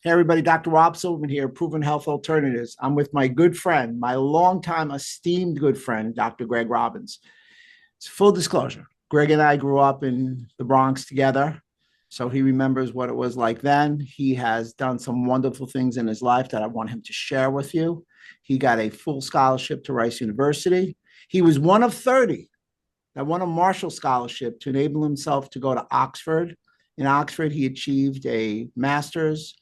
Hey, everybody, Dr. Rob Silverman here, Proven Health Alternatives. I'm with my good friend, my longtime esteemed good friend, Dr. Gregg Robins. It's full disclosure. Greg and I grew up in the Bronx together, so he remembers what it was like then. He has done some wonderful things in his life that I want him to share with you. He got a full scholarship to Rice University. He was one of 30 that won a Marshall Scholarship to enable himself to go to Oxford. In Oxford, he achieved a master's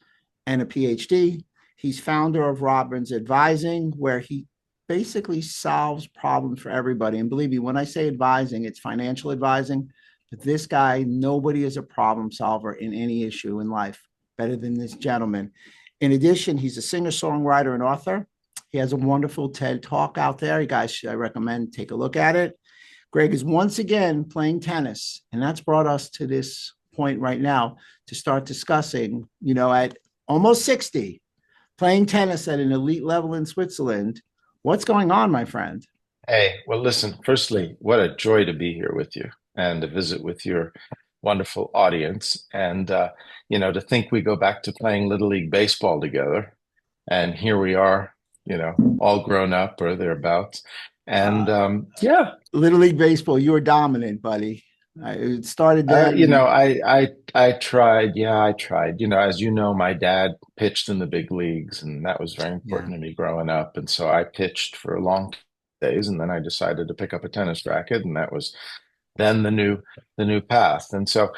and a PhD. He's founder of Robins Advising, where he basically solves problems for everybody. And believe me, when I say advising, it's financial advising. But this guy, nobody is a problem solver in any issue in life better than this gentleman. In addition, he's a singer, songwriter, and author. He has a wonderful TED Talk out there. You guys, I recommend take a look at it. Greg is once again playing tennis, and that's brought us to this point right now to start discussing, at almost 60, playing tennis at an elite level in Switzerland. What's going on, my friend? Hey, well, listen, firstly, what a joy to be here with you and to visit with your wonderful audience. To think we go back to playing Little League Baseball together, and here we are, all grown up or thereabouts. And Uh, yeah, Little League Baseball, you were dominant, buddy. It started uh, then. you know, I, I, I tried. Yeah, I tried. As you know, my dad pitched in the big leagues, and that was very Yeah. important to me growing up. And so I pitched for a long days, and then I decided to pick up a tennis racket, and that was then the new path. And so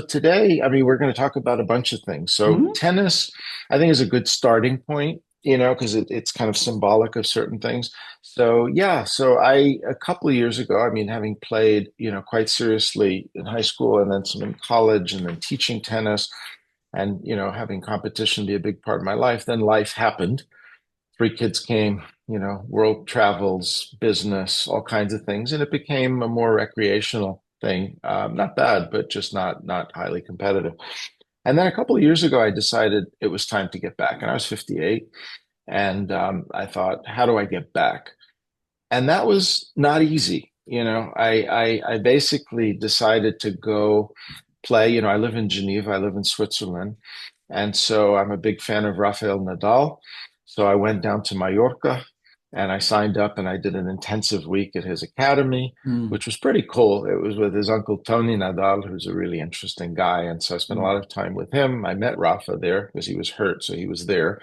today, I mean, we're going to talk about a bunch of things. So Mhm. tennis, I think, is a good starting point, because it's kind of symbolic of certain things. So a couple of years ago, I mean, having played, quite seriously in high school and then some in college and then teaching tennis and, having competition be a big part of my life, then life happened. Three kids came, world travels, business, all kinds of things, and it became a more recreational thing. Not bad, but just not highly competitive. And then a couple of years ago, I decided it was time to get back, and I was 58, and I thought, how do I get back? And that was not easy. I basically decided to go play. I live in Geneva, I live in Switzerland, and so I'm a big fan of Rafael Nadal. So I went down to Mallorca and I signed up and I did an intensive week at his academy, Mm, which was pretty cool. It was with his uncle Tony Nadal, who's a really interesting guy. And so I spent a mm. lot of time with him. I met Rafa there because he was hurt, so he was there.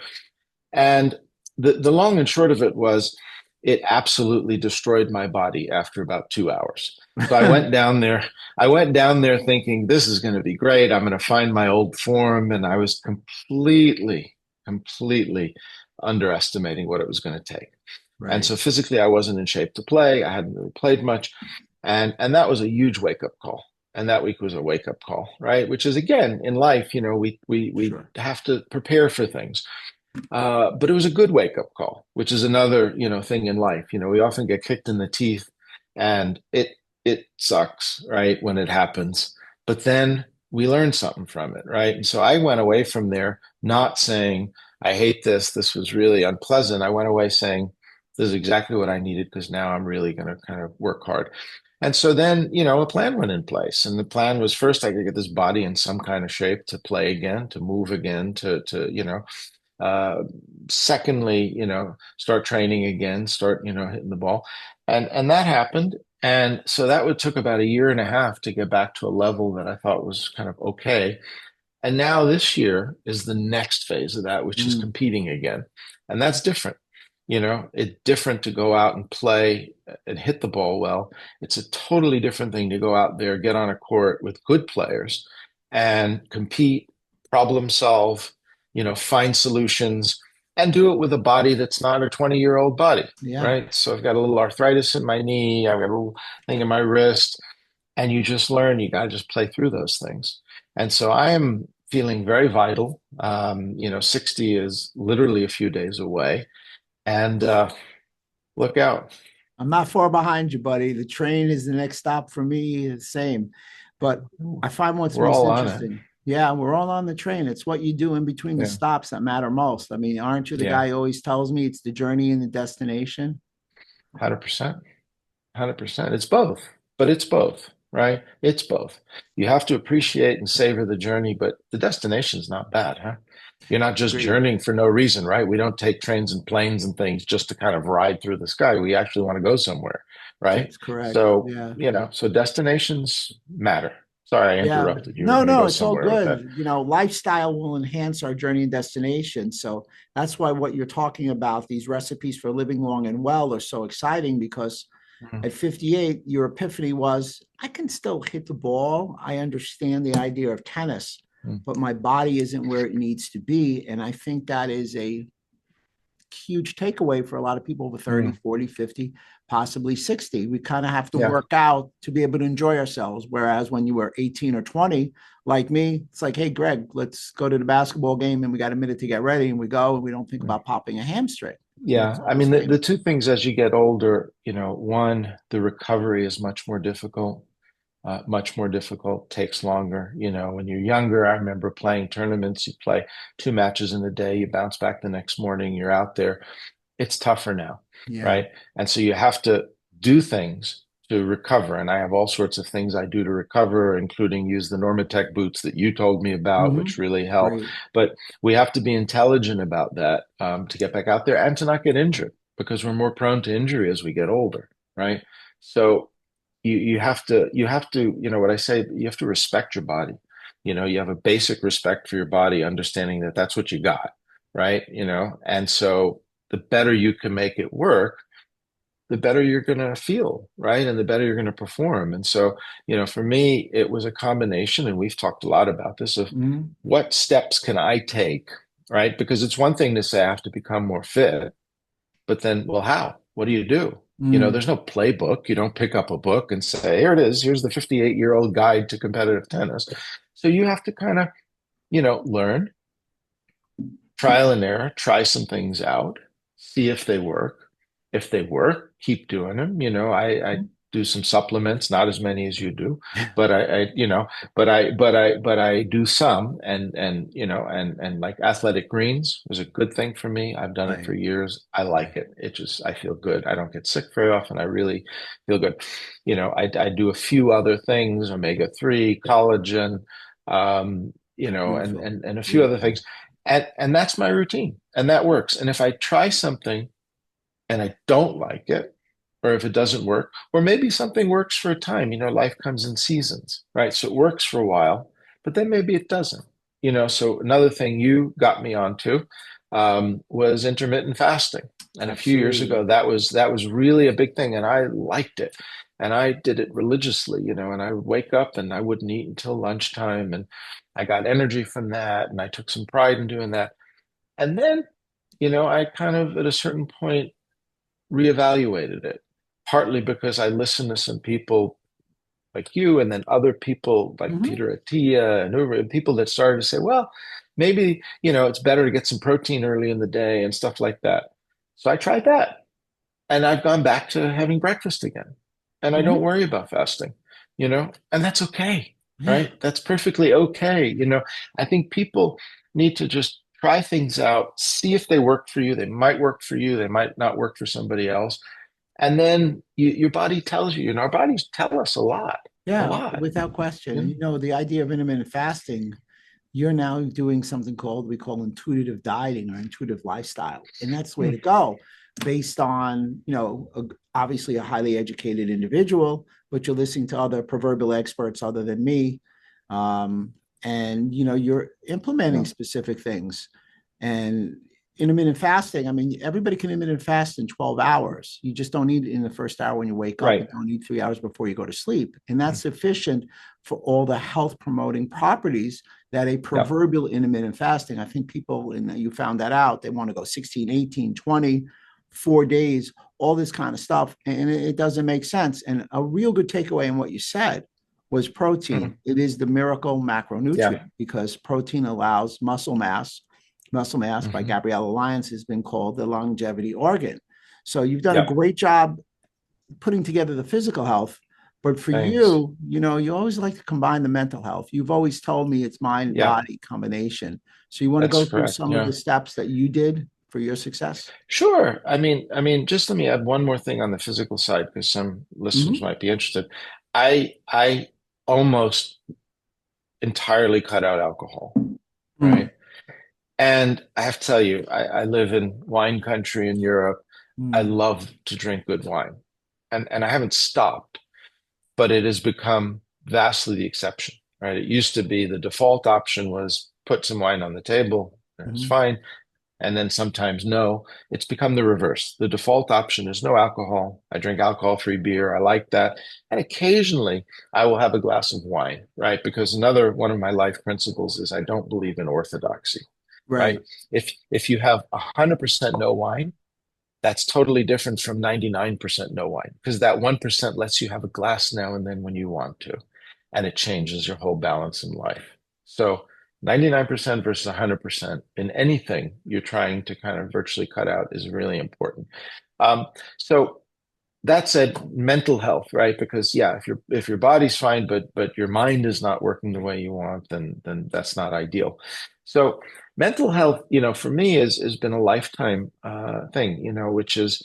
And the long and short of it was it absolutely destroyed my body after about 2 hours. So I went down there thinking this is going to be great. I'm going to find my old form. And I was completely underestimating what it was going to take. And Right. so physically I wasn't in shape to play. I hadn't really played much. And that was a huge wake up call. And that week was a wake up call, right? Which is again in life, we Sure. have to prepare for things. But it was a good wake up call, which is another, thing in life. We often get kicked in the teeth and it sucks, right, when it happens. But then we learn something from it, right? And so I went away from there not saying, I hate this. This was really unpleasant. I went away saying, this is exactly what I needed because now I'm really going to kind of work hard. And so then, a plan went in place. And the plan was first I could get this body in some kind of shape to play again, to move again, uh, secondly, start training again, start, hitting the ball. And that happened. And so that would took about a year and a half to get back to a level that I thought was kind of okay. And now this year is the next phase of that, which is Mm. competing again. And that's different. It's different to go out and play and hit the ball well. It's a totally different thing to go out there, get on a court with good players and compete, problem solve, find solutions and do it with a body that's not a 20-year-old body, Yeah. right? So I've got a little arthritis in my knee, I've got a little thing in my wrist, and you just learn, you got to just play through those things. And so I am feeling very vital. 60 is literally a few days away. And look out. I'm not far behind you, buddy. The train is the next stop for me. The same. But I find what's We're most all on it. interesting. Yeah, we're all on the train. It's what you do in between the Yeah. stops that matter most. I mean, aren't you the Yeah. guy who always tells me it's the journey and the destination? 100%. 100%. It's both, but it's both, right? It's both. You have to appreciate and savor the journey, but the destination's not bad, huh? You're not just Agreed. journeying for no reason, right? We don't take trains and planes and things just to kind of ride through the sky. We actually want to go somewhere, right? That's correct. So, Yeah. so destinations matter. Sorry, I Yeah. interrupted. You were No, going to no, go it's all somewhere with that. good. Lifestyle will enhance our journey and destination. So that's why what you're talking about, these recipes for living long and well, are so exciting because Mhm. at 58, your epiphany was I can still hit the ball. I understand the idea of tennis, Mhm. but my body isn't where it needs to be. And I think that is a huge takeaway for a lot of people over 30, Mhm. 40, 50, possibly 60. We kind of have to Yeah. work out to be able to enjoy ourselves. Whereas when you were 18 or 20, like me, it's like, hey, Greg, let's go to the basketball game and we got a minute to get ready. And we go and we don't think about popping a hamstring. And Yeah. it's all I the mean, the same. two things as you get older, one, the recovery is much more difficult. Much more difficult, takes longer. When you're younger, I remember playing tournaments. You play 2 matches in a day, you bounce back the next morning, you're out there. It's tougher now, Yeah. right? And so you have to do things to recover. And I have all sorts of things I do to recover, including use the Normatec boots that you told me about, Mm-hmm. which really help. Great. But we have to be intelligent about that to get back out there and to not get injured because we're more prone to injury as we get older, right? So you have to what I say, you have to respect your body. You have a basic respect for your body, understanding that that's what you got, right? And so the better you can make it work, the better you're going to feel, right? And the better you're going to perform. And so, for me, it was a combination, and we've talked a lot about this, of Mm-hmm. what steps can I take, right? Because it's one thing to say I have to become more fit, but then, well, how? What do you do? Mm-hmm. There's no playbook. You don't pick up a book and say, here it is. Here's the 58-year-old guide to competitive tennis. So you have to kind of, learn, trial and error, try some things out, see if they work. If they work, keep doing them. I do some supplements, not as many as you do, but I do some, and like athletic greens was a good thing for me. I've done it Right. for years. I like Right. it. I feel good. I don't get sick very often. I really feel good. I do a few other things, omega-3, collagen, and, Beautiful. and, and a few other Beautiful. things. And that's my routine, and that works. And if I try something and I don't like it, or if it doesn't work, or maybe something works for a time, life comes in seasons, right? So it works for a while, but then maybe it doesn't. So another thing you got me onto was intermittent fasting. And a few years Absolutely. ago, that was really a big thing, and I liked it. And I did it religiously, and I would wake up and I wouldn't eat until lunchtime, and I got energy from that, and I took some pride in doing that. And then, I kind of at a certain point reevaluated it, partly because I listened to some people like you, and then other people like Mm-hmm. Peter Attia and Uber, and people that started to say, well, maybe, it's better to get some protein early in the day and stuff like that. So I tried that, and I've gone back to having breakfast again. And I don't Mm-hmm. worry about fasting, and that's okay, Yeah. right? That's perfectly okay. I think people need to just try things out, see if they work for you. They might work for you, they might not work for somebody else. And then your body tells you, our bodies tell us a Yeah, lot. without question. You And know? the idea of intermittent fasting, you're now doing something we call intuitive dieting or intuitive lifestyle. And that's the way Hmm. to go based on, obviously a highly educated individual, but you're listening to other proverbial experts other than me. And, you're implementing Yeah. specific things. And intermittent fasting, I mean, everybody can intermittent fast in 12 hours. You just don't need it in the first hour when you wake up. You Right. don't need 3 hours before you go to sleep. And that's sufficient for all the health promoting properties that a Yeah. proverbial intermittent fasting. I think people, and you found that out, they want to go 16, 18, 20, 4 days, all this kind of stuff. And it doesn't make sense. And a real good takeaway in what you said was Mhm. protein. It is the miracle Yeah. macronutrient because protein allows muscle mass. Muscle mass by Hmm. Gabrielle Alliance has been called the longevity organ. So you've done a Yeah. great job putting together the physical health. But for Thanks. you, you always like to combine the mental health. You've always told me it's mind Yeah. body combination. So you want to That's go through correct. some of Yeah. the steps that you did for your success? Sure. Just let me add one more thing on the physical side because some listeners Mm-hmm. might be interested. I almost entirely cut out alcohol, Mm. right? And I have to tell you, I live in wine country in Europe. I Mm, love to drink good wine. And I haven't stopped, but it has become vastly the exception, right? It used to be the default option was put some wine on the table, and it's mhm. fine. And then sometimes no. It's become the reverse. The default option is no alcohol. I drink alcohol-free beer. I like that. And occasionally I will have a glass of wine, right? Because another one of my life principles is I don't believe in orthodoxy, right? Right. If you have 100% no wine, that's totally different from 99% no wine, because that 1% lets you have a glass now and then when you want to, and it changes your whole balance in life. So 99% versus 100% in anything you're trying to kind of virtually cut out is really important. Um, so that said, mental health, right? Because yeah, if your body's fine, but your mind is not working the way you want, then that's not ideal. So mental health, for me is has been a lifetime thing, which is,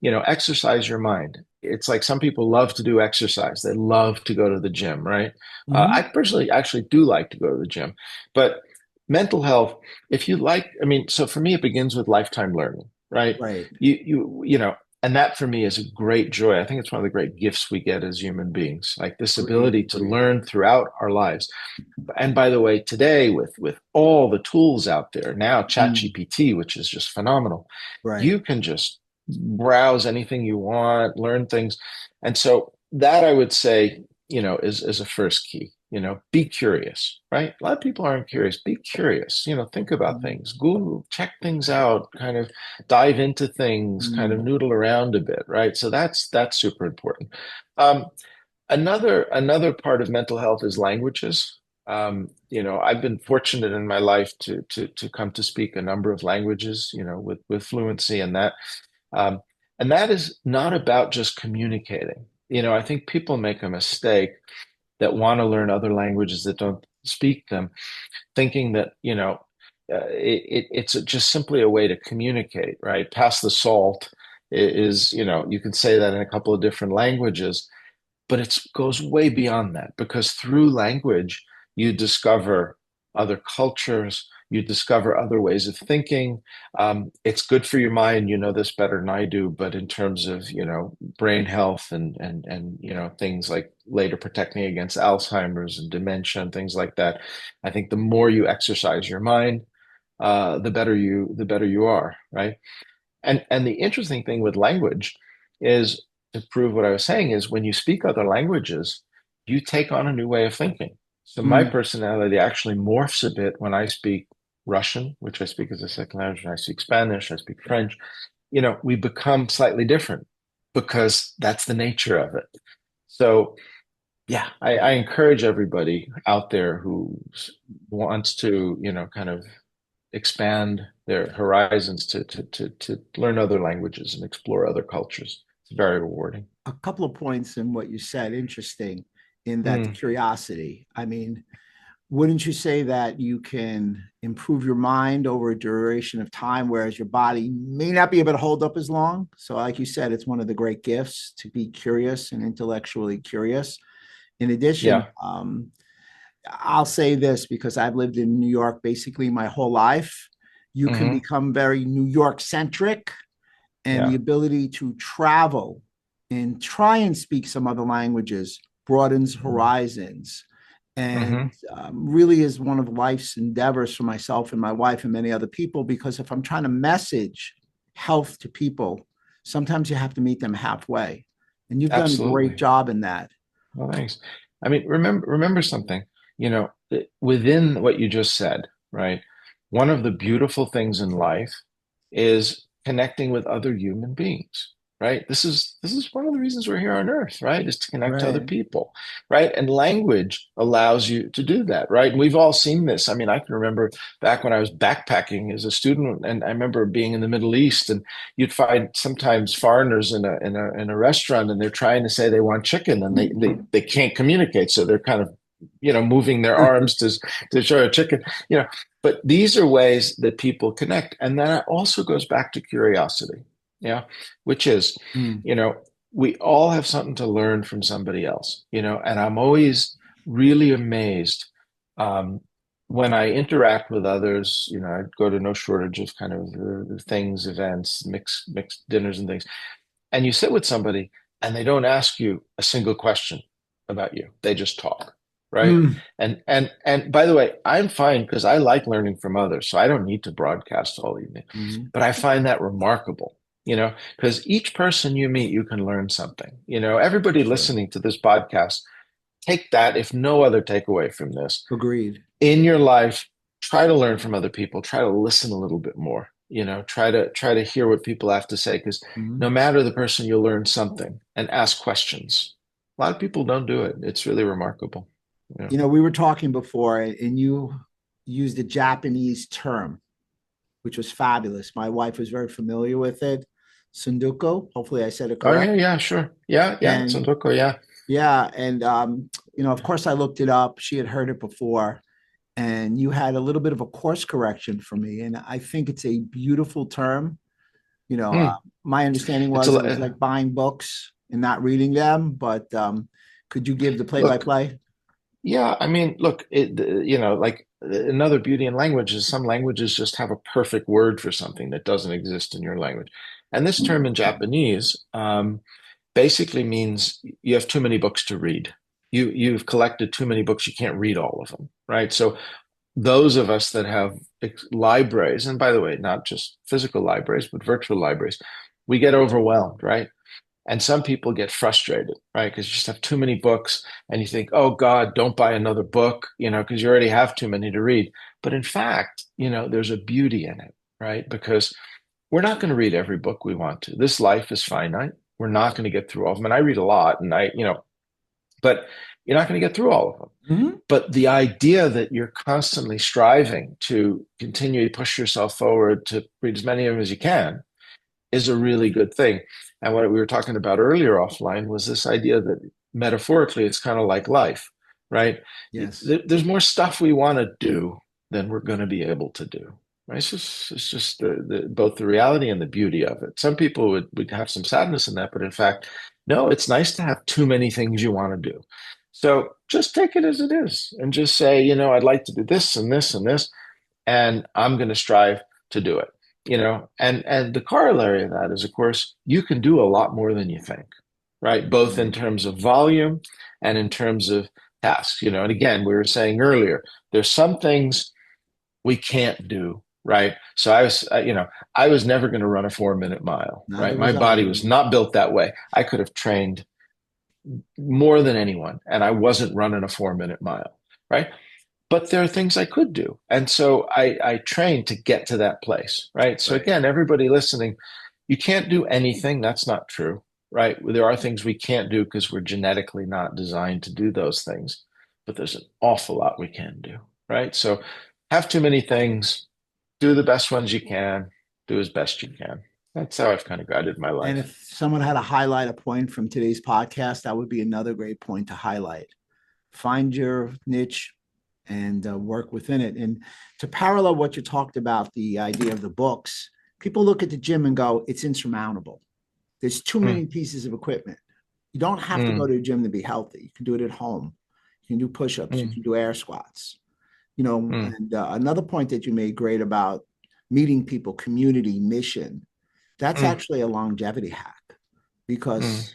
exercise your mind. It's like some people love to do exercise. They love to go to the gym, right? I Mhm. personally actually do like to go to the gym, but mental health, if you like, I mean, so for me, it begins with lifetime learning, right? Right. And that for me is a great joy. I think it's one of the great gifts we get as human beings, like this Agreed. ability to Agreed. learn throughout our lives. And by the way, today with all the tools out there, now Mm, ChatGPT, which is just phenomenal, right. you can just browse anything you want, learn things. And so that I would say, is a first key. Be curious, right? A lot of people aren't curious. Be curious, think about Mhm. things, Google, check things out, kind of dive into things, kind of Mm, noodle around a bit, right? So that's super important. Um, another part of mental health is languages. I've been fortunate in my life to come to speak a number of languages, with fluency and that. Um, and that is not about just communicating. I think people make a mistake that want to learn other languages that don't speak them, thinking that, it's just simply a way to communicate, right? Pass the salt is, you can say that in a couple of different languages, but it goes way beyond that, because through language you discover other cultures, you discover other ways of thinking. It's good for your mind, you know this better than I do, but in terms of brain health and things like later protecting against Alzheimer's and dementia and things like that, I think the more you exercise your mind, the better you are, right? And the interesting thing with language is, to prove what I was saying, is when you speak other languages, you take on a new way of thinking. So my mm. personality actually morphs a bit when I speak Russian, which I speak as a second language, and I speak Spanish, I speak French. We become slightly different because that's the nature of it. So yeah, I encourage everybody out there who wants to, kind of expand their horizons to learn other languages and explore other cultures. It's very rewarding. A couple of points in what you said, interesting in that the Mm, curiosity. I mean, wouldn't you say that you can improve your mind over a duration of time, whereas your body may not be able to hold up as long? So, like you said, it's one of the great gifts to be curious and intellectually curious. In addition, yeah. I'll say this because I've lived in New York basically my whole life. You can Hmm. become very New York centric, and the Yeah. ability to travel and try and speak some other languages broadens horizons and Hmm. really is one of life's endeavors for myself and my wife and many other people, because if I'm trying to message health to people, sometimes you have to meet them halfway, and you've done a great Absolutely. job in that. Well, thanks. I mean, remember something, within what you just said, right? One of the beautiful things in life is connecting with other human beings, right? This is one of the reasons we're here on Earth, right? Is to connect to other Right. people, right? And language allows you to do that, right? And we've all seen this. I mean, I can remember back when I was backpacking as a student, and I remember being in the Middle East, and you'd find sometimes foreigners in a restaurant, and they're trying to say they want chicken, and they can't communicate, so they're kind of moving their arms to show a chicken, but these are ways that people connect. And that also goes back to curiosity, yeah, which is, Mm. you know, we all have something to learn from somebody else, and I'm always really amazed, um, when I interact with others, I go to no shortage of kind of things, events, mixed dinners and things. And you sit with somebody and they don't ask you a single question about you. They just talk, right? Mm, And by the way, I'm fine because I like learning from others, so I don't need to broadcast all evening. mhm. But I find that remarkable, because each person you meet, you can learn something. Everybody True. listening to this podcast, take that, if no other takeaway from this Agreed. in your life, try to learn from other people, try to listen a little bit more, try to hear what people have to say, because no Mhm. matter the person, you'll learn something, and ask questions. A lot of people don't do it. It's really remarkable. Yeah. We were talking before, and you used a Japanese term, which was fabulous. My wife was very familiar with it. Sunduko. Hopefully, I said it Oh, correct. yeah, yeah, sure. Yeah, yeah. And Sundoko, yeah. yeah, and of course, I looked it up. She had heard it before, and you had a little bit of a course correction for me, and I think it's a beautiful term. You know, uh, Hmm. my understanding It's was it was like buying books and not reading them, but could you give the play by look, play? yeah, I mean, look, like another beauty in language is some languages just have a perfect word for something that doesn't exist in your language. And this term in Japanese, basically means you have too many books to read. You've collected too many books. You can't read all of them, right? So those of us that have libraries, and by the way, not just physical libraries, but virtual libraries, we get overwhelmed, right? And some people get frustrated, right? Because you just have too many books and you think, oh God, don't buy another book, because you already have too many to read. But in fact, there's a beauty in it, right? Because we're not going to read every book we want to. This life is finite. We're not going to get through all of them. And I read a lot, but you're not going to get through all of them. Mhm. But the idea that you're constantly striving to continue to push yourself forward to read as many of them as you can is a really good thing. And what we were talking about earlier offline was this idea that metaphorically, it's kind of like life, right? Yes. There's more stuff we want to do than we're going to be able to do. Right? It's just both the reality and the beauty of it. Some people would have some sadness in that, but in fact, no, it's nice to have too many things you want to do. So just take it as it is and just say, I'd like to do this and this and this, and I'm going to strive to do it. And the corollary of that is, of course, you can do a lot more than you think, right? Both in Right. terms of volume and in terms of tasks. And again, we were saying earlier, there's some things we can't do, right? So I was never going to run a 4 minute mile, Neither right? My was I. body was not built that way. I could have trained more than anyone, and I wasn't running a 4 minute mile, right? But there are things I could do. And so I trained to get to that place, right? So Right. again, everybody listening, you can't do anything. That's not true, right? There are things we can't do because we're genetically not designed to do those things, but there's an awful lot we can do, right? So have too many things, do the best ones you can, do as best you can. That's how I've kind of guided my And life. if someone had to highlight a point from today's podcast, that would be another great point to highlight. Find your niche and work within it. And to parallel what you talked about, the idea of the books, people look at the gym and go, it's insurmountable. There's too Mm, many pieces of equipment. You don't have to go mm, to the gym to be healthy. You can do it at home. You can do push-ups. You mm, can do air squats. mm, And another point that you made great about meeting people, community, mission, that's mm, actually a longevity hack mm, because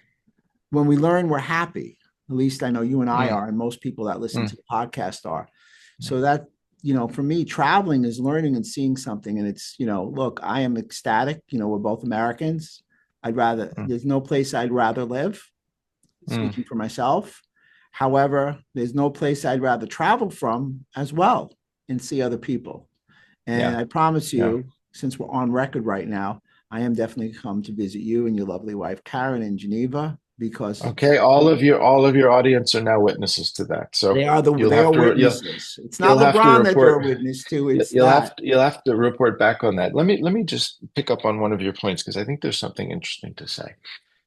when we learn we're happy, at least I know you and I mm, are, and most people that listen to mm, the podcast are. So that, for me, traveling is learning and seeing something. And it's, look, I am ecstatic. We're both Americans. mm, There's no place I'd rather live, mm. speaking for myself. However, there's no place I'd rather travel from as well and see other people. And Yeah, I promise yeah. you, since we're on record right now, I am definitely come to visit you and your lovely wife, Karen, in Geneva, because Okay, all of your audience are now witnesses to that. So you'll they have are to you'll witnesses. It's not you'll have to LeBron that they're a report witness to, it's you'll have that. to, you'll have to report back on that. Let me just pick up on one of your points because I think there's something interesting to say.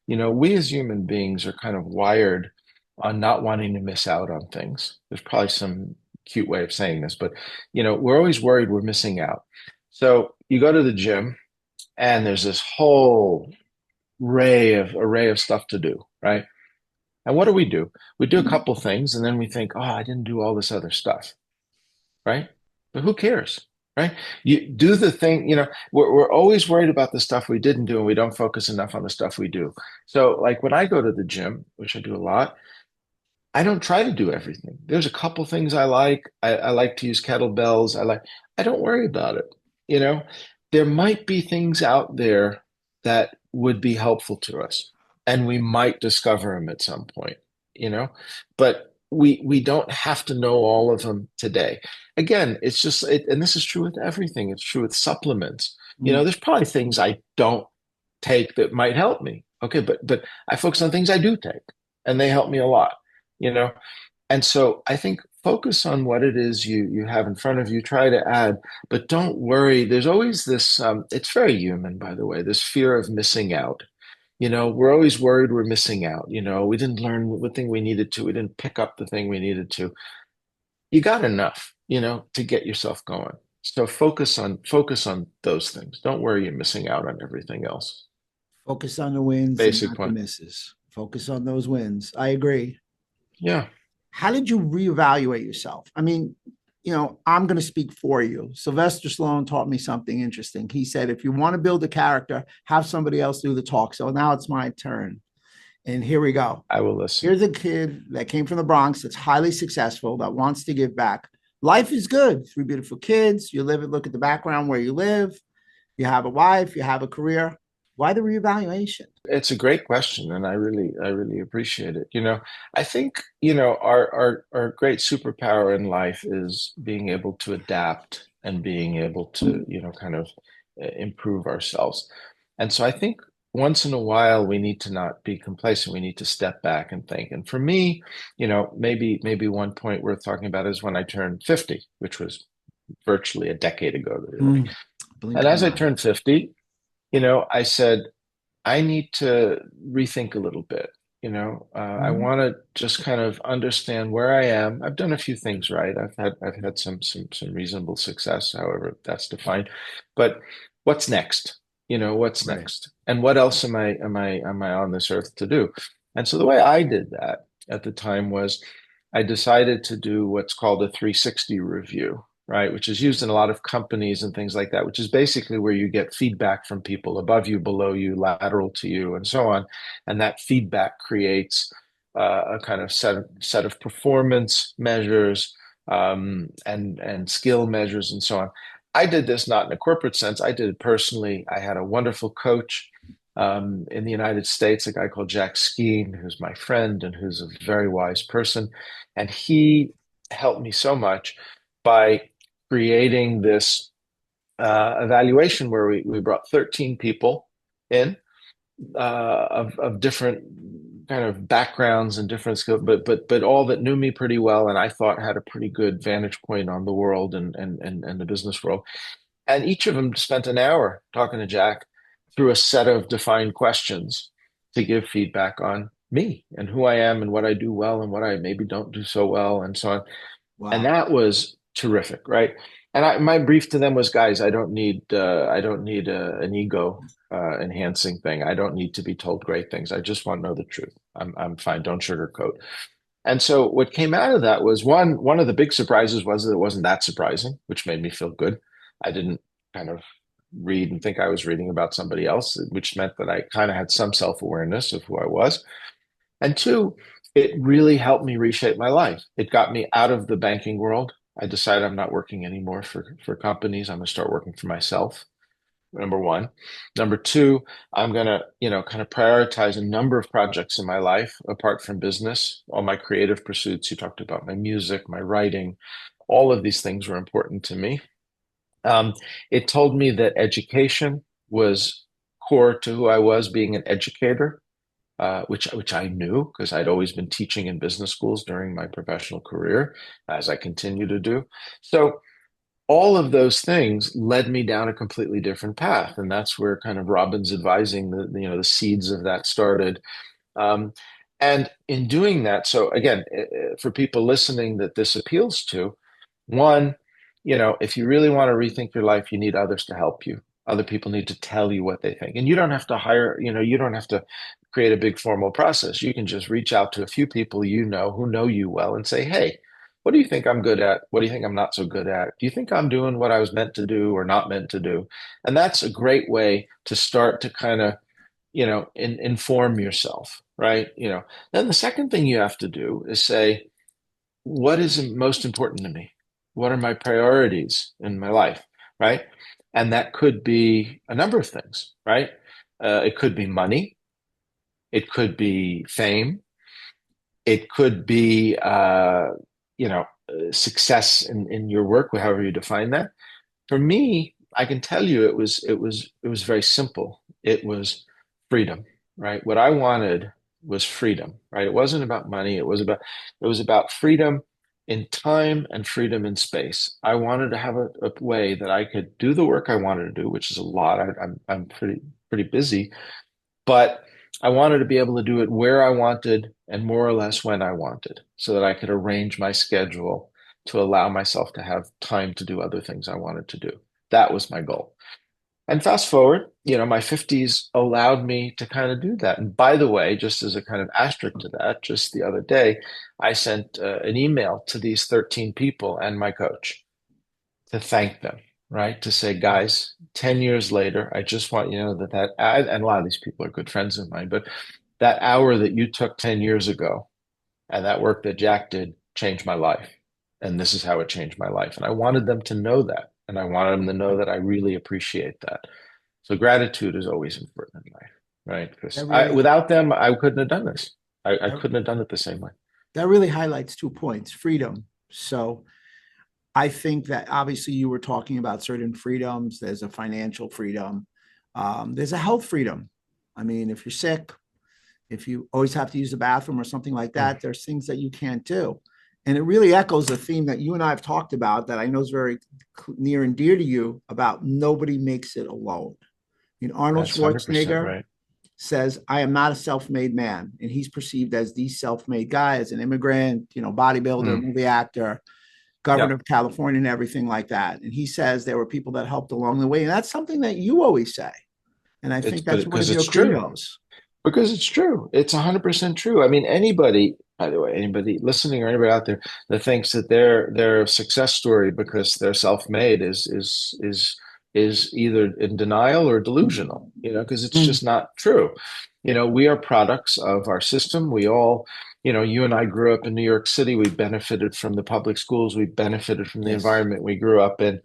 We as human beings are kind of wired on not wanting to miss out on things. There's probably some cute way of saying this, but we're always worried we're missing out. So you go to the gym and there's this whole array of stuff to do, right? And what do? We do a couple things and then we think, oh, I didn't do all this other stuff, right? But who cares, right? You do the thing, we're always worried about the stuff we didn't do and we don't focus enough on the stuff we do. So, like when I go to the gym, which I do a lot, I don't try to do everything. There's a couple things I like. I like to use kettlebells. I don't worry about it. You know, there might be things out there that would be helpful to us, and we might discover them at some point, but we don't have to know all of them today. Again, it's just and this is true with everything. It's true with supplements. Mm. There's probably things I don't take that might help me. Okay, but I focus on things I do take, and they help me a lot you know and so I think focus on what it is you have in front of you, try to add, but don't worry. There's always this it's very human, by the way, this fear of missing out. We're always worried we're missing out. We didn't learn the thing we needed to, we didn't pick up the thing we needed to. You got enough to get yourself going. So focus on those things. Don't worry you're missing out on everything else. Focus on the wins and Basic not the point. misses. Focus on those wins. I agree. Yeah, How did you reevaluate yourself? I mean, I'm going to speak for you. Sylvester Stallone taught me something interesting. He said, if you want to build a character, have somebody else do the talk. So now it's my turn. And here we go. I will listen. Here's a kid that came from the Bronx that's highly successful, that wants to give back. Life is good. 3 beautiful kids. You live it. Look at the background where you live. You have a wife. You have a career. Why the reevaluation? It's a great question, and I really appreciate it. I think, our great superpower in life is being able to adapt and being able to, kind of improve ourselves. And so I think once in a while we need to not be complacent. We need to step back and think. And for me, maybe one point worth talking about is when I turned 50, which was virtually a decade ago, really. Blink And of as an I eye. turned 50, I said, I need to rethink a little bit. I Mhm. want to just kind of understand where I am. I've done a few things right. I've had some reasonable success, however that's defined. But what's next? What's Right. next? And what else am I on this earth to do? And so the way I did that at the time was I decided to do what's called a 360 review, right? Which is used in a lot of companies and things like that, which is basically where you get feedback from people above you, below you, lateral to you, and so on. And that feedback creates a kind of set of performance measures, and skill measures and so on. I did this not in a corporate sense. I did it personally. I had a wonderful coach in the United States, a guy called Jack Skeen, who's my friend and who's a very wise person. And he helped me so much by creating this evaluation where we brought 13 people in of different kind of backgrounds and different skills, but all that knew me pretty well, and I thought had a pretty good vantage point on the world and the business world. And each of them spent an hour talking to Jack through a set of defined questions to give feedback on me and who I am and what I do well and what I maybe don't do so well and so on. And Wow. that was terrific, right? And my brief to them was, guys, I don't need an ego enhancing thing. I don't need to be told great things. I just want to know the truth. I'm fine. Don't sugarcoat. And so what came out of that was one of the big surprises was that it wasn't that surprising, which made me feel good. I didn't kind of read and think I was reading about somebody else, which meant that I kind of had some self-awareness of who I was. And two, it really helped me reshape my life. It got me out of the banking world. I decided I'm not working anymore for companies. I'm going to start working for myself. Number one. Number two, I'm going to, kind of prioritize a number of projects in my life apart from business, all my creative pursuits. You talked about my music, my writing, all of these things were important to me. Um, it told me that education was core to who I was, being an educator, which I knew because I'd always been teaching in business schools during my professional career, as I continue to do. So all of those things led me down a completely different path, and that's where kind of Robin's advising the seeds of that started. Um, and in doing that, so again, for people listening that this appeals to, one, if you really want to rethink your life, you need others to help you. Other people need to tell you what they think. And you don't have to hire, you don't have to create a big formal process. You can just reach out to a few people who know you well and say, hey, What do you think I'm good at? What do you think I'm not so good at? Do you think I'm doing what I was meant to do or not meant to do? And that's a great way to start to kind of, inform yourself, right? Then the second thing you have to do is say, what is most important to me? What are my priorities in my life, right? And that could be a number of things, right? It could be money, it could be fame, it could be, success in your work, however you define that. For me, I can tell you it was very simple. It was freedom, right? What I wanted was freedom, right? It wasn't about money. It was about freedom in time and freedom in space. I wanted to have a way that I could do the work I wanted to do, which is a lot. I'm pretty busy, but I wanted to be able to do it where I wanted and more or less when I wanted, so that I could arrange my schedule to allow myself to have time to do other things I wanted to do. That was my goal. And fast forward, my 50s allowed me to kind of do that. And by the way, just as a kind of asterisk to that, just the other day, I sent an email to these 13 people and my coach to thank them, right? To say, guys, 10 years later, I just want you to know and a lot of these people are good friends of mine, but that hour that you took 10 years ago and that work that Jack did changed my life. And this is how it changed my life. And I wanted them to know that. And I wanted them to know that I really appreciate that. So gratitude is always important in life, right? That Because really without them, I couldn't have done this. I that, couldn't have done it the same way. that really highlights 2 points: freedom. So I think that obviously you were talking about certain freedoms. There's a financial freedom. There's a health freedom. I mean, if you're sick, if you always have to use the bathroom or something like Mm, that, there's things that you can't do. And it really echoes the theme that you and I have talked about that I know is very near and dear to you about nobody makes it alone. Arnold that's 100% Schwarzenegger right. says, I am not a self-made man. And he's perceived as the self-made guy, as an immigrant, bodybuilder, Mm, movie actor, yeah. governor of California, and everything like that. And he says there were people that helped along the way. And that's something that you always say. And I It's think that's one because of your it's true. credos. Because it's true. It's 100% true. I mean, anybody, by the way, anybody listening or anybody out there that thinks that their success story because they're self-made is either in denial or delusional, because it's Mm, just not true. We are products of our system. We all, you and I grew up in New York City. We benefited from the public schools. We benefited from the yes. environment we grew up in.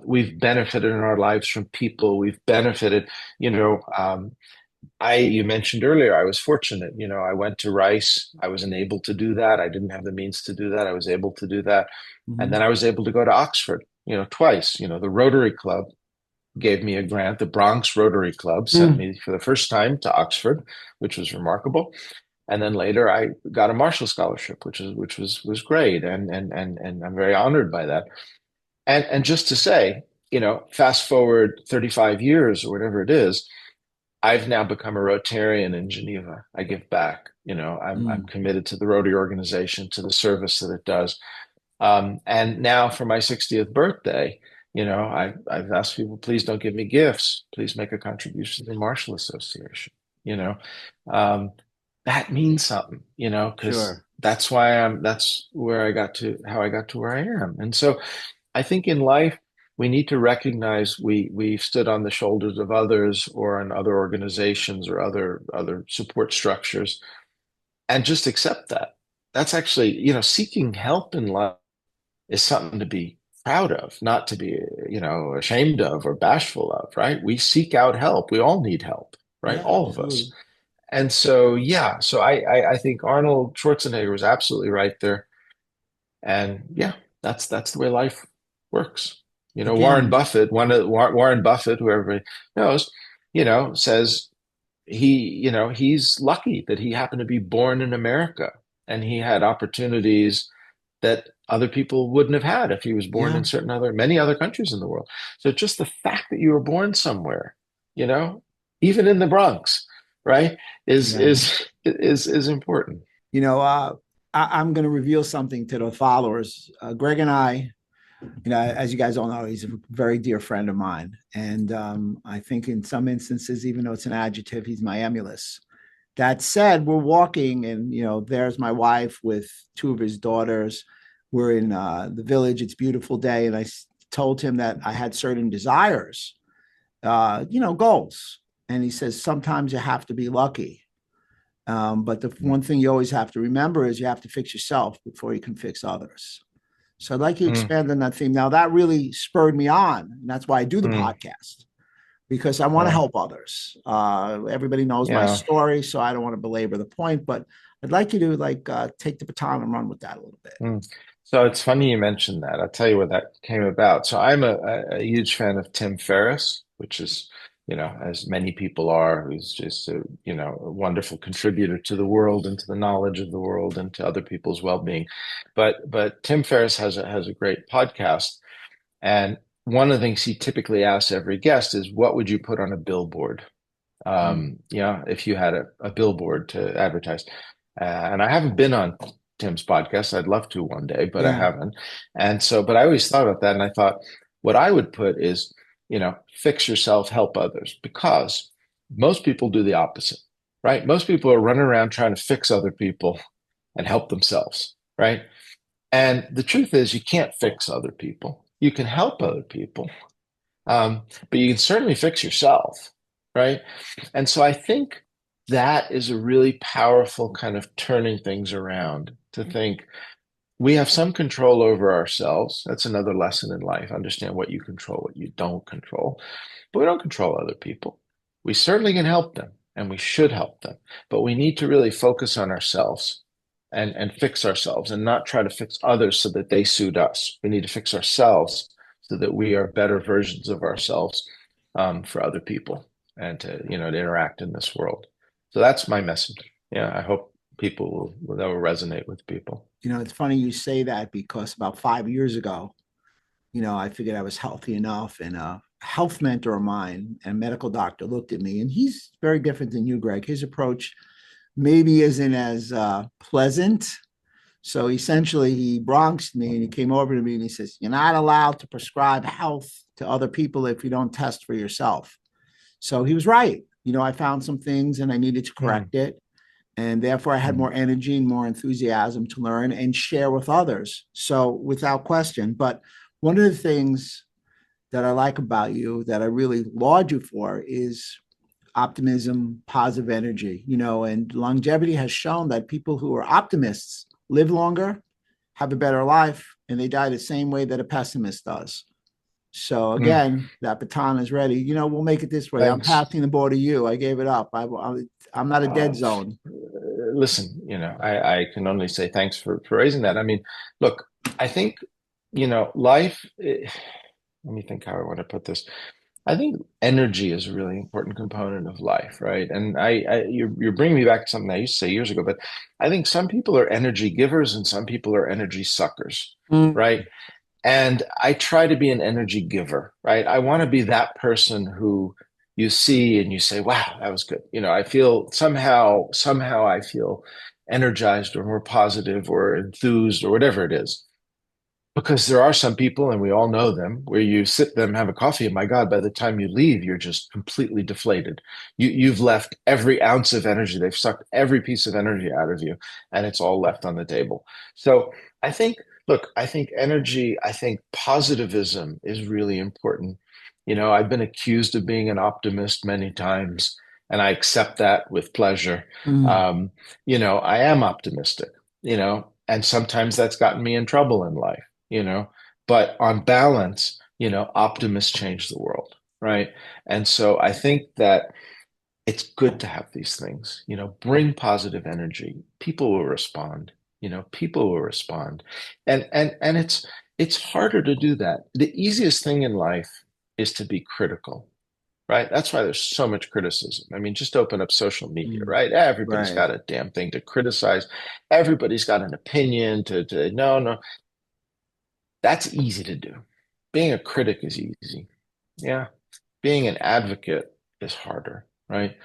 We've benefited in our lives from people. We've benefited, you know, you mentioned earlier, I was fortunate. I went to Rice. I was enabled to do that. I didn't have the means to do that. I was able to do that. And Mm-hmm. then I was able to go to Oxford, twice. The Rotary Club gave me a grant. The Bronx Rotary Club sent Mm, me for the first time to Oxford, which was remarkable. And then later I got a Marshall Scholarship, which was great. And I'm very honored by that. And just to say, fast forward 35 years or whatever it is, I've now become a Rotarian in Geneva. I give back. I'm mm. committed to the Rotary organization, to the service that it does. And now for my 60th birthday, I've asked people, please don't give me gifts. Please make a contribution to the Marshall Association. You know, um, that means something. Because Sure. that's where how I got to where I am. And so I think in life, we need to recognize we've stood on the shoulders of others or on other organizations or other support structures and just accept that. That's actually, seeking help in life is something to be proud of, not to be, ashamed of or bashful of, right? We seek out help. We all need help, right? Yeah, All of us. absolutely. And so, yeah, so I think Arnold Schwarzenegger was absolutely right there. And yeah, that's the way life works. Warren Again, Buffett, Warren Buffett, who everybody knows, says he's lucky that he happened to be born in America and he had opportunities that other people wouldn't have had if he was born yeah, in many other countries in the world. So just the fact that you were born somewhere, you know, even in the Bronx, right, is yeah. is important. You know, uh, I'm going to reveal something to the followers. Greg and I, as you guys all know, he's a very dear friend of mine. And I think in some instances, even though it's an adjective, he's my emulous. That said, we're walking, and there's my wife with two of his daughters. we're in the village. It's a beautiful day. And told him that I had certain desires, goals. And he says, sometimes you have to be lucky. But the one thing you always have to remember is you have to fix yourself before you can fix others. So I'd like you to Mm, expand on that theme. Now, that really spurred me on. And that's why I do the mm, podcast, because I want to yeah, help others. Everybody knows my yeah. story, so I don't want to belabor the point, but I'd like you to take the baton and run with that a little bit. Mm. So it's funny you mentioned that. I'll tell you where that came about. So I'm a huge fan of Tim Ferriss, which is, as many people are, who's just a wonderful contributor to the world and to the knowledge of the world and to other people's well-being. But Tim Ferriss has a great podcast, and one of the things he typically asks every guest is, "What would you put on a billboard?" Mm. If you had a billboard to advertise. And I haven't been on Tim's podcast. I'd love to one day, but I Yeah. haven't. And so, but I always thought about that. And I thought what I would put is, fix yourself, help others, because most people do the opposite, right? Most people are running around trying to fix other people and help themselves, right? And the truth is, you can't fix other people. You can help other people, but you can certainly fix yourself, right? And so I think that is a really powerful kind of turning things around to think we have some control over ourselves. That's another lesson in life. Understand what you control, what you don't control. But we don't control other people. We certainly can help them and we should help them, but we need to really focus on ourselves and fix ourselves and not try to fix others so that they suit us. We need to fix ourselves so that we are better versions of ourselves for other people and to interact in this world. So that's my message. Yeah, I hope people that will resonate with people. It's funny you say that, because about 5 years ago, I figured I was healthy enough, and a health mentor of mine and a medical doctor looked at me, and he's very different than you, Greg. His approach maybe isn't as pleasant. So essentially, he Bronxed me and he came over to me and he says, "You're not allowed to prescribe health to other people if you don't test for yourself." So he was right. I found some things and I needed to Mm, correct it. And therefore, I had mm, more energy and more enthusiasm to learn and share with others. So, without question. But one of the things that I like about you, that I really laud you for, is optimism, positive energy, and longevity has shown that people who are optimists live longer, have a better life, and they die the same way that a pessimist does. So mm. again, that baton is ready. We'll make it this way. I'm Thanks. passing the ball to you. I gave it up. I'm not a dead Uh, zone. Listen, I can only say thanks for raising that. I mean, look, I think, life, let me think how I want to put this. I think energy is a really important component of life, right? And you're bringing me back to something I used to say years ago, but I think some people are energy givers and some people are energy suckers, right? Mm. And I try to be an energy giver, right? I want to be that person who you see and you say, wow, that was good. I feel somehow I feel energized or more positive or enthused or whatever it is. Because there are some people, and we all know them, where you sit them, have a coffee, and my God, by the time you leave, you're just completely deflated. You've left every ounce of energy. They've sucked every piece of energy out of you, and it's all left on the table. So I think, look, I think energy, I think positivism is really important. I've been accused of being an optimist many times, and I accept that with pleasure. Mm. Um, I am optimistic, and sometimes that's gotten me in trouble in life, you know. But on balance, optimists change the world, right? And so I think that it's good to have these things, bring positive energy. People will respond, people will respond. And it's harder to do that. The easiest thing in life is to be critical, right? That's why there's so much criticism. I mean, just open up social media, Mm. right? Everybody's Right. got a damn thing to criticize. Everybody's got an opinion to no, no, that's easy to do. Being a critic is easy. Yeah. Being an advocate is harder, right?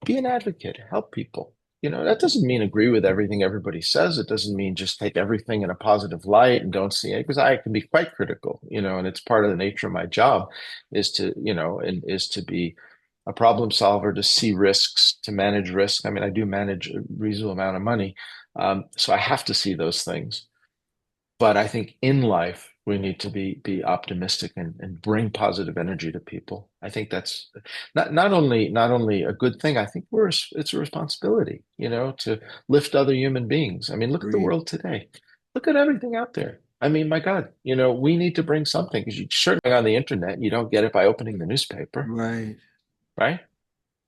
Be an advocate, help people. That doesn't mean agree with everything everybody says. It doesn't mean just take everything in a positive light and don't see it, because I can be quite critical, and it's part of the nature of my job is to be a problem solver, to see risks, to manage risk. I mean, I do manage a reasonable amount of money. So I have to see those things. But I think in life we need to be optimistic and bring positive energy to people. I think that's not only a good thing. I think it's a responsibility, to lift other human beings. I mean, look at the Agreed. world today. Look at everything out there. I mean, my God, we need to bring something because you certainly on the internet, you don't get it by opening the newspaper, Right. right?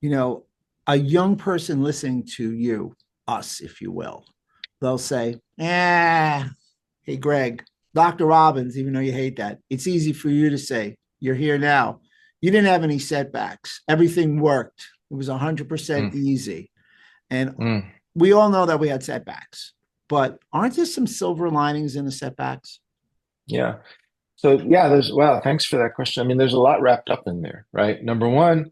You know, a young person listening to you, us, if you will, they'll say, hey, Greg, Dr. Robbins, even though you hate that, it's easy for you to say, you're here now. You didn't have any setbacks. Everything worked. It was 100% Mm, easy. And mm, we all know that we had setbacks, but aren't there some silver linings in the setbacks? yeah. So yeah, wow, thanks for that question. I mean, there's a lot wrapped up in there, right? Number one,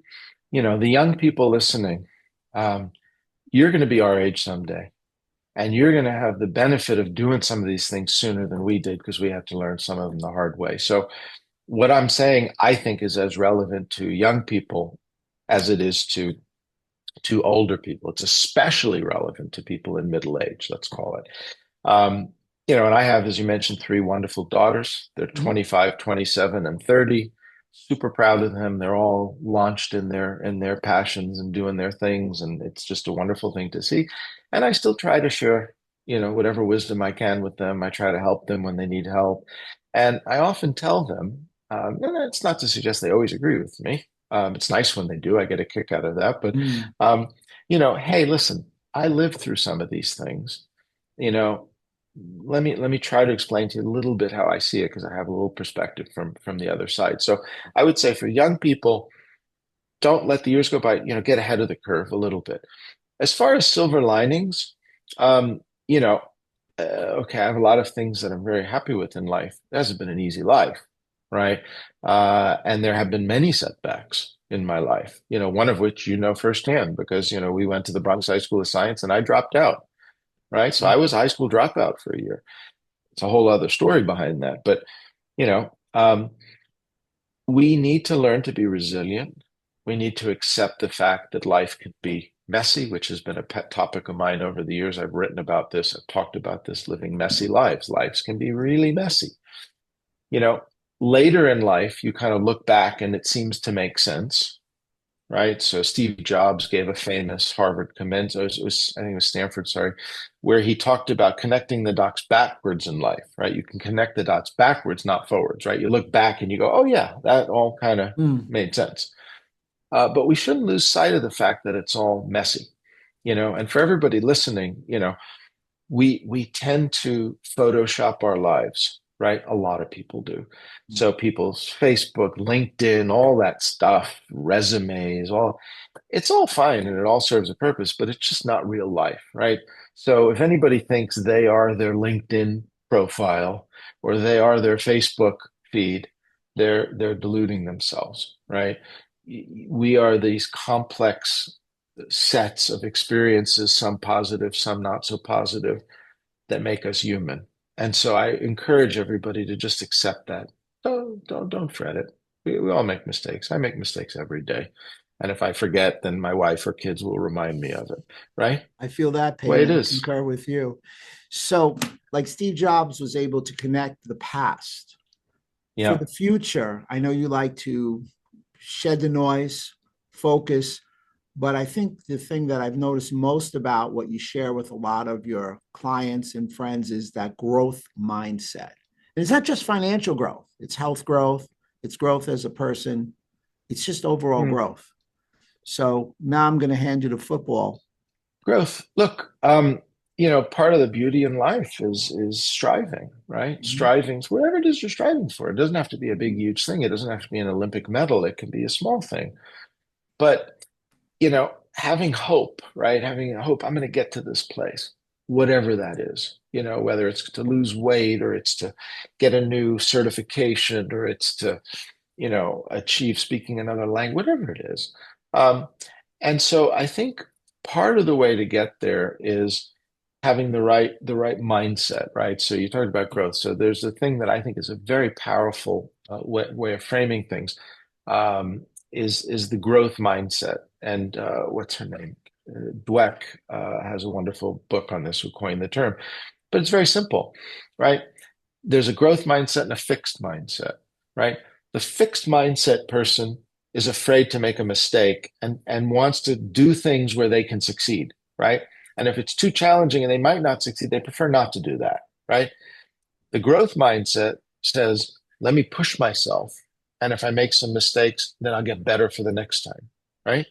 the young people listening, um, you're going to be our age someday, and you're going to have the benefit of doing some of these things sooner than we did because we had to learn some of them the hard way. So, what I'm saying, I think, is as relevant to young people as it is to older people. It's especially relevant to people in middle age, let's call it. Um, and I have, as you mentioned, three wonderful daughters. They're Mhm. 25, 27, and 30. Super proud of them. They're all launched in their passions and doing their things, and it's just a wonderful thing to see. And I still try to share, whatever wisdom I can with them. I try to help them when they need help, and I often tell them, and it's not to suggest they always agree with me. It's nice when they do. I get a kick out of that, but Mm. hey, listen, I lived through some of these things you know, let me try to explain to you a little bit how I see it because I have a little perspective from the other side. So I would say for young people, don't let the years go by, get ahead of the curve a little bit. As far as silver linings, um, you know, okay, I have a lot of things that I'm very happy with in life. It hasn't been an easy life, right? And there have been many setbacks in my life, one of which firsthand because, we went to the Bronx High School of Science and I dropped out, right? So I was a high school dropout for a year. It's a whole other story behind that. But, you know, um, we need to learn to be resilient. We need to accept the fact that life can be messy, which has been a pet topic of mine over the years. I've written about this, I've talked about this, living messy lives. Lives can be really messy. You know, Later in life, you kind of look back and it seems to make sense, right? So Steve Jobs gave a famous Harvard comment, I think it was Stanford, sorry, where he talked about connecting the dots backwards in life, right? You can connect the dots backwards, not forwards, right? You look back and you go, oh yeah, that all kind of Mm. made sense. But we shouldn't lose sight of the fact that it's all messy, and for everybody listening, we tend to Photoshop our lives, right? A lot of people do. So people's Facebook, LinkedIn, all that stuff, resumes, it's all fine and it all serves a purpose, but it's just not real life, right? So if anybody thinks they are their LinkedIn profile or they are their Facebook feed, they're deluding themselves, right? We are these complex sets of experiences, some positive, some not so positive, that make us human. And so I encourage everybody to just accept that. Don't fret it. We all make mistakes. I make mistakes every day. And if I forget, then my wife or kids will remind me of it, right? I feel that The way pain it and is. concur with you. So, like Steve Jobs was able to connect the past for Yeah. the future. I know you like to shed the noise, focus, but I think the thing that I've noticed most about what you share with a lot of your clients and friends is that growth mindset. And it's not just financial growth, it's health growth, it's growth as a person, it's just overall Hmm. growth. So now I'm going to hand you the football. Growth. Look, part of the beauty in life is striving, right? Mhm. Striving for whatever it is you're striving for. It doesn't have to be a big, huge thing. It doesn't have to be an Olympic medal. It can be a small thing. But having hope, right? Having a hope, I'm going to get to this place, whatever that is, whether it's to lose weight or it's to get a new certification or it's to, achieve speaking another language, whatever it is. Um, and so I think part of the way to get there is having the right mindset, right? So you talked about growth. So there's a thing that I think is a very powerful way of framing things, is the growth mindset. And what's her name? Dweck has a wonderful book on this who coined the term. But it's very simple, right? there's a growth mindset and a fixed mindset, right? The fixed mindset person is afraid to make a mistake and wants to do things where they can succeed, right? And if it's too challenging and they might not succeed, they prefer not to do that, right? The growth mindset says, let me push myself. And if I make some mistakes, then I'll get better for the next time, right?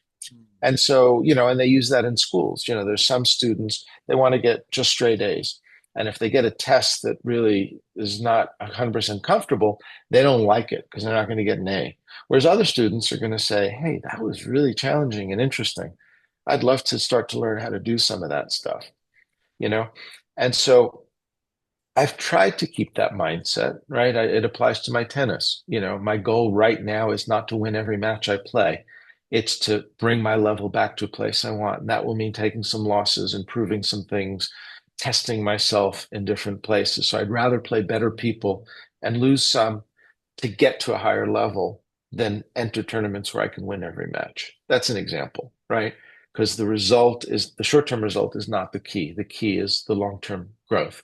And so, and they use that in schools. There's some students, they want to get just straight A's. And if they get a test that really is not 100% comfortable, they don't like it because they're not going to get an A. Whereas other students are going to say, hey, that was really challenging and interesting. I'd love to start to learn how to do some of that stuff, you know? And so I've tried to keep that mindset, right? It applies to my tennis. My goal right now is not to win every match I play. It's to bring my level back to a place I want. And that will mean taking some losses, improving some things, testing myself in different places. So I'd rather play better people and lose some to get to a higher level than enter tournaments where I can win every match. That's an example, right? Because the short-term result is not the key. The key is the long-term growth.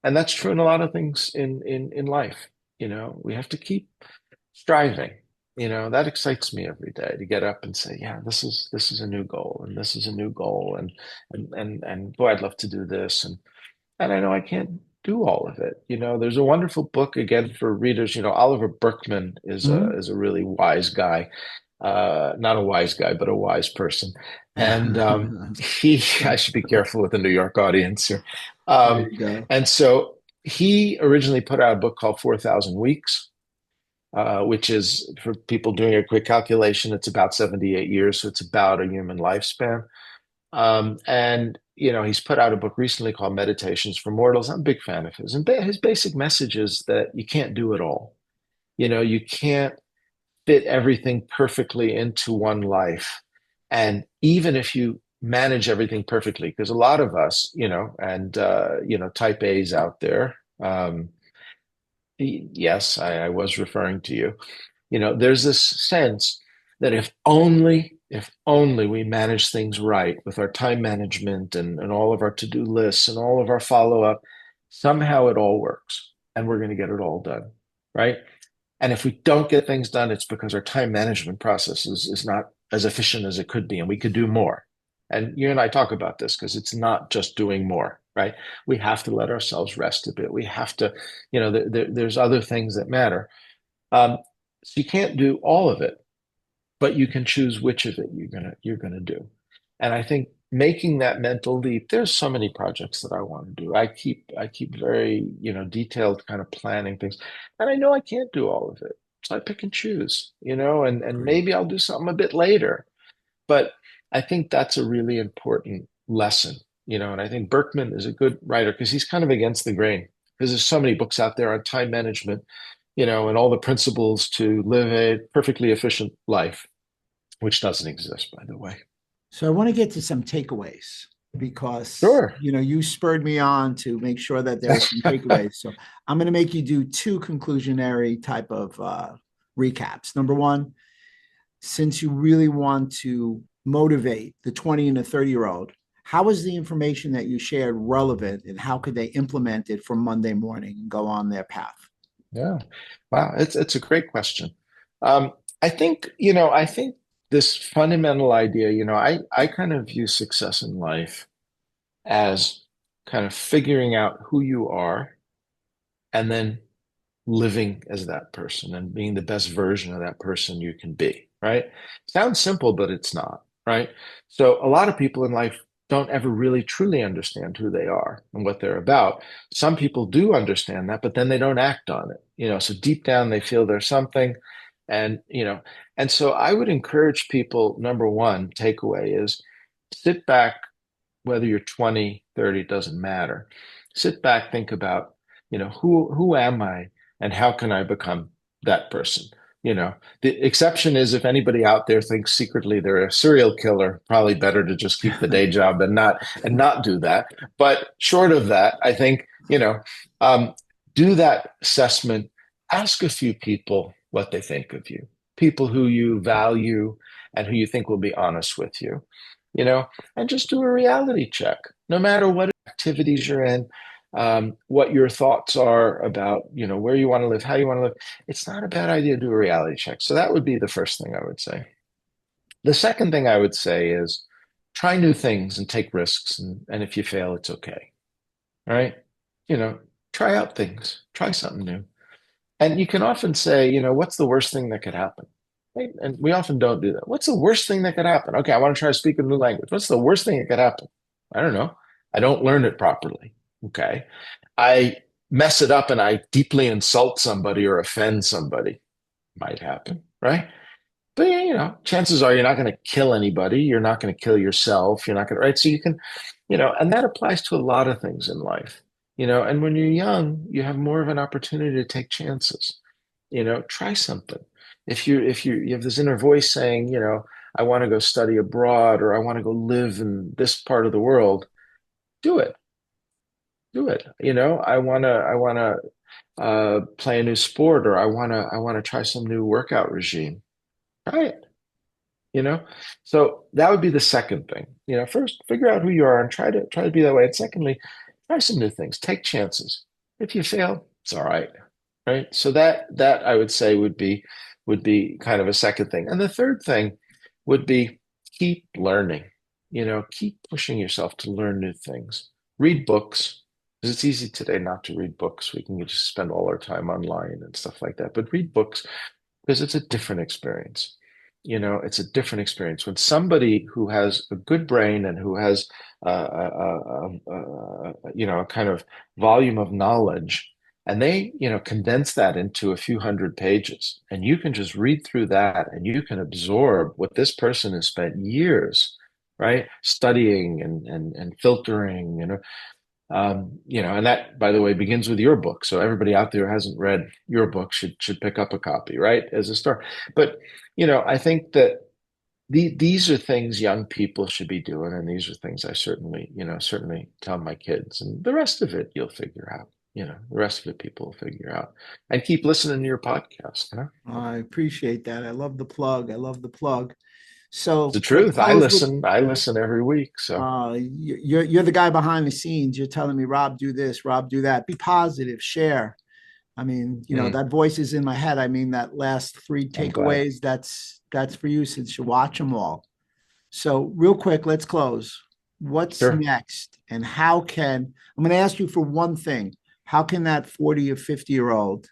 And that's true in a lot of things in life. We have to keep striving. That excites me every day to get up and say, yeah, this is a new goal, and this is a new goal, and boy, I'd love to do this, and I know I can't do all of it. There's a wonderful book again for readers. Oliver Berkman Mhm. is a really wise guy, not a wise guy, but a wise person. And I should be careful with the New York audience here. There Um, you go. and so he originally put out a book called 4,000 Weeks, which is for people doing a quick calculation, it's about 78 years. So it's about a human lifespan. And he's put out a book recently called Meditations for Mortals. I'm a big fan of his. And his basic message is that you can't do it all. You can't fit everything perfectly into one life. And even if you manage everything perfectly, because a lot of us, and type A's out there, yes, I was referring to you. There's this sense that if only we manage things right with our time management and all of our to-do lists and all of our follow-up, somehow it all works and we're going to get it all done, right? And if we don't get things done, it's because our time management process is not as efficient as it could be, and we could do more. And you and I talk about this because it's not just doing more, right? We have to let ourselves rest a bit. We have to, there's other things that matter. Um, so you can't do all of it, but you can choose which of it you're gonna do. And I think making that mental leap, there's so many projects that I want to do. I keep very, detailed kind of planning things. And I know I can't do all of it. So I pick and choose, and Great. maybe I'll do something a bit later. But I think that's a really important lesson, and I think Berkman is a good writer because he's kind of against the grain. Because there's so many books out there on time management, and all the principles to live a perfectly efficient life, which doesn't exist, by the way. So I want to get to some takeaways because Sure. you spurred me on to make sure that there are some takeaways. So I'm going to make you do two conclusionary type of recaps. Number one, since you really want to motivate the 20 and the 30-year-old, how is the information that you shared relevant and how could they implement it for Monday morning and go on their path? Yeah. Wow. It's a great question. Um, I think this fundamental idea, I kind of view success in life as kind of figuring out who you are and then living as that person and being the best version of that person you can be, right? Sounds simple, but it's not, right? So a lot of people in life don't ever really truly understand who they are and what they're about. Some people do understand that, but then they don't act on it, so deep down they feel there's something. And, and so I would encourage people, number one takeaway is sit back, whether you're 20, 30, it doesn't matter. Sit back, think about, who am I and how can I become that person? The exception is if anybody out there thinks secretly they're a serial killer, probably better to just keep the day job and not do that. But short of that, I think, um, do that assessment, ask a few people what they think of you, people who you value and who you think will be honest with you, you know, and just do a reality check. No matter what activities you're in, what your thoughts are about, where you want to live, how you want to live. It's not a bad idea to do a reality check. So that would be the first thing I would say. The second thing I would say is try new things and take risks. And if you fail, it's okay. All right. You know, try out things, try something new. And you can often say, what's the worst thing that could happen? Right? And we often don't do that. What's the worst thing that could happen? Okay, I want to try to speak a new language. What's the worst thing that could happen? I don't know. I don't learn it properly. Okay. I mess it up and I deeply insult somebody or offend somebody. Might happen, right? But yeah, chances are you're not going to kill anybody. You're not going to kill yourself. You're not going to, right? So you can, and that applies to a lot of things in life, and when you're young, you have more of an opportunity to take chances. Try something. If you have this inner voice saying, I want to go study abroad or I want to go live in this part of the world, do it. Do it. I want to play a new sport or I want to try some new workout regime. Try it. you know so that would be the second thing. First figure out who you are and try to be that way, and secondly, try some new things, take chances. If you fail, it's all right. Right, so that I would say would be kind of a second thing. And the third thing would be keep learning. Keep pushing yourself to learn new things. Read books, because it's easy today not to read books. We can just spend all our time online and stuff like that, but read books, because it's a different experience. It's a different experience when somebody who has a good brain and who has a kind of volume of knowledge, and they condense that into a few hundred pages, and you can just read through that and you can absorb what this person has spent years, right, studying and filtering, and that, by the way, begins with your book. So everybody out there who hasn't read your book should pick up a copy, right, as a start. But I think that these are things young people should be doing, and these are things I certainly tell my kids. And the rest of it you'll figure out. The rest of it people will figure out. And keep listening to your podcast. I appreciate that. I love the plug. I love the plug. So The let's truth. I close with listen. I listen every week. So you're the guy behind the scenes. You're telling me, Rob, do this, Rob, do that. Be positive, share. I mean, mm, that voice is in my head. I mean, that last three I'm glad. takeaways, that's for you since you watch them all. So real quick, let's close. What's Sure. next? And I'm going to ask you for one thing. How can that 40 or 50-year-old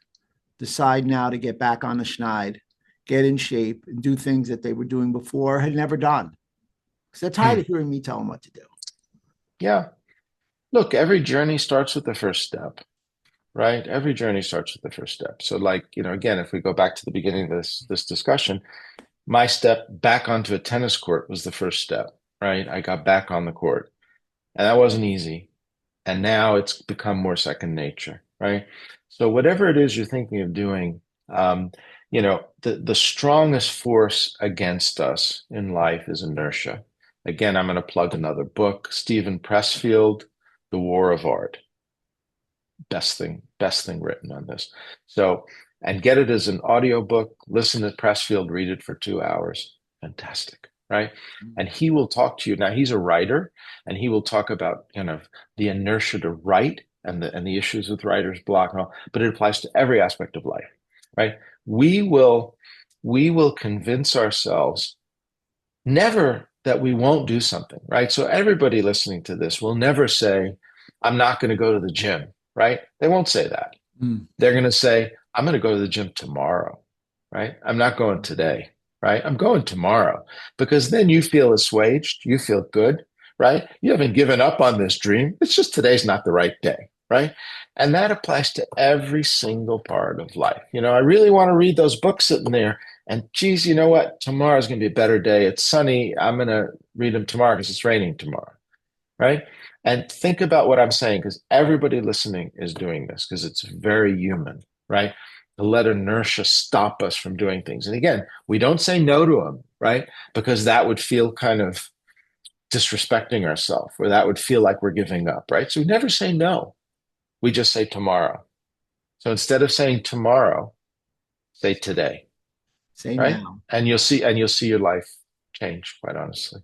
decide now to get back on the schneid, get in shape, and do things that they were doing before, had never done? Because they're tired Mm. of hearing me tell them what to do. Yeah. Look, every journey starts with the first step. Right? Every journey starts with the first step. So, like, again, if we go back to the beginning of this discussion, my step back onto a tennis court was the first step, right? I got back on the court, and that wasn't easy. And now it's become more second nature, right? So whatever it is you're thinking of doing, the strongest force against us in life is inertia. Again, I'm going to plug another book, Stephen Pressfield, The War of Art. Best thing written on this. So, and get it as an audiobook, listen to Pressfield, read it for 2 hours. Fantastic, right? And he will talk to you. Now he's a writer, and he will talk about kind of the inertia to write and the issues with writer's block and all, but it applies to every aspect of life, right? We will convince ourselves never that we won't do something, right? So everybody listening to this will never say, I'm not going to go to the gym, right? They won't say that. Mm. They're going to say, I'm going to go to the gym tomorrow, right? I'm not going today, right? I'm going tomorrow, because then you feel assuaged. You feel good, right? You haven't given up on this dream. It's just today's not the right day, right? And that applies to every single part of life. I really want to read those books sitting there. And geez, you know what? Tomorrow's going to be a better day. It's sunny. I'm going to read them tomorrow because it's raining tomorrow, right? And think about what I'm saying, because everybody listening is doing this, because it's very human, right? To let inertia stop us from doing things. And again, we don't say no to them, right? Because that would feel kind of disrespecting ourselves, or that would feel like we're giving up, right? So we never say no. We just say tomorrow. So instead of saying tomorrow, say today, Say right? now. And you'll see your life change, quite honestly.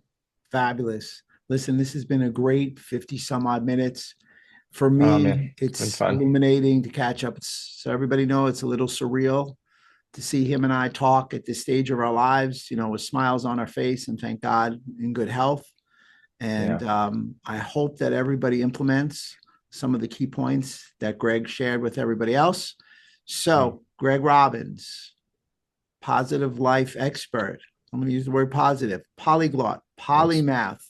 Fabulous. Listen, this has been a great 50 some odd minutes. For Oh man, me, it's been it's fun. illuminating to catch up. So everybody know it's a little surreal to see him and I talk at this stage of our lives, with smiles on our face, and thank God in good health. And Yeah. I hope that everybody implements some of the key points that Gregg shared with everybody else. Mm. So, Gregg Robins, positive life expert. I'm going to use the word positive, polyglot, Thanks. polymath.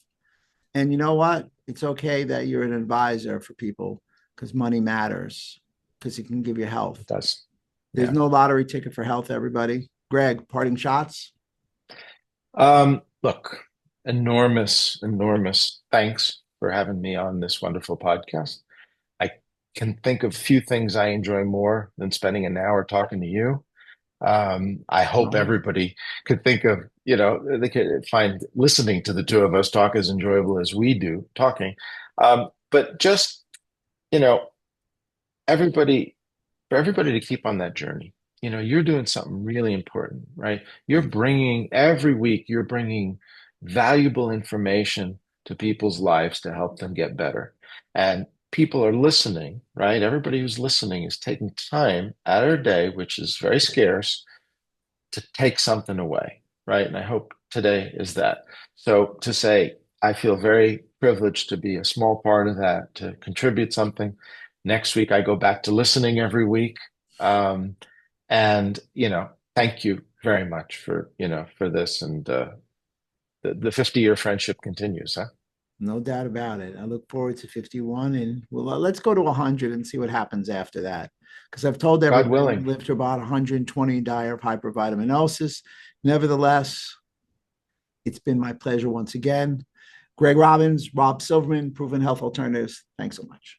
And you know what? It's okay that you're an advisor for people because money matters because it can give you health. It does. There's Yeah. no lottery ticket for health, everybody. Gregg, parting shots. Look, enormous, enormous thanks for having me on this wonderful podcast. I can think of few things I enjoy more than spending an hour talking to you. I hope Oh, everybody could think of, they could find listening to the two of us talk as enjoyable as we do talking. But just, you know, everybody, for everybody to keep on that journey. You're doing something really important, right? thank you. Every week, you're bringing valuable information to people's lives to help them get better. And people are listening, right? Everybody who's listening is taking time out of their day, which is very scarce, to take something away, right? And I hope today is that. So to say, I feel very privileged to be a small part of that, to contribute something. Next week, I go back to listening every week. Um, and, thank you very much for this. And the 50-year friendship continues, huh? No doubt about it. I look forward to 51, and let's go to 100 and see what happens after that. Because I've told God everybody willing. live to about 120 and die of hypervitaminosis. Nevertheless, it's been my pleasure once again. Gregg Robins, Rob Silverman, Proven Health Alternatives. Thanks so much.